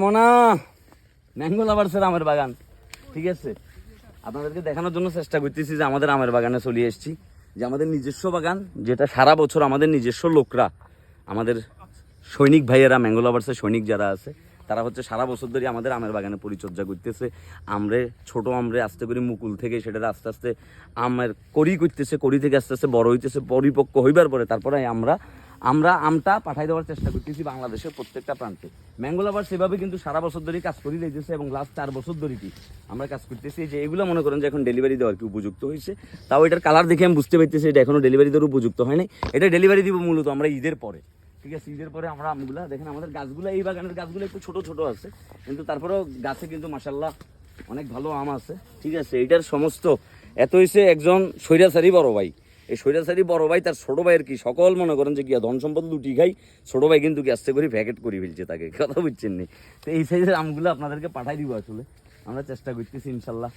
মনা ম্যাঙ্গো লাভার্সের আমের বাগান, ঠিক আছে। আপনাদেরকে দেখানোর জন্য চেষ্টা করতেছি যে আমাদের আমের বাগানে চলে এসেছি, যে আমাদের নিজস্ব বাগান, যেটা সারা বছর আমাদের নিজস্ব লোকরা, আমাদের সৈনিক ভাইয়েরা, ম্যাঙ্গো লাভার্সের সৈনিক যারা আছে, তারা হচ্ছে সারা বছর ধরে আমাদের আমের বাগানে পরিচর্যা করতেছে। আমরে ছোট আমরে আস্তে করে মুকুল থেকে সেটা আস্তে আস্তে আমের কড়ি করতেছে, কড়ি থেকে আস্তে আস্তে বড় হইতেছে, পরিপক্ক হইবার পরে তারপরে আমরা আমটা পাঠাই দেওয়ার চেষ্টা করতেছি বাংলাদেশের প্রত্যেকটা প্রান্তে। ম্যাঙ্গো লাভার সেভাবে কিন্তু সারা বছর ধরে কাজ করে দিতেছে, এবং লাস্ট 4 বছর ধরে কি আমরা কাজ করতেছি, যে এগুলো মনে করেন যে এখন ডেলিভারি দেওয়ার কি উপযুক্ত হয়েছে। তাও এটার কালার দেখে আমি বুঝতে পারতেছি এটা এখনো ডেলিভারি দেওয়ার উপযুক্ত হয় নাই। এটা ডেলিভারি দিব মূলত আমরা ঈদের পরে, ঠিক আছে। ঈদের পরে আমরা আমগুলা দেখেন, আমাদের গাছগুলো, এই বাগানের গাছগুলো একটু ছোট ছোট আছে, কিন্তু তারপরেও গাছে কিন্তু মাশাআল্লাহ অনেক ভালো আম আছে, ঠিক আছে। এইটার সমস্ত এত হয়েছে একজন স্বৈরাচারী বড় ভাই, এই স্বৈরাচারী বড় ভাই তার ছোট ভাইয়ের কি সকল মনে করেন যে কি ধন সম্পদ লুটি খাই, ছোট ভাই কিন্তু কি আস্তে করে প্যাকেট করে ফেলছে তাকে, কথা বুঝছেন নি। তো এই সাইজের আমগুলো আপনাদেরকে পাঠাই দিব, আসলে আমরা চেষ্টা করতেছি ইনশাল্লাহ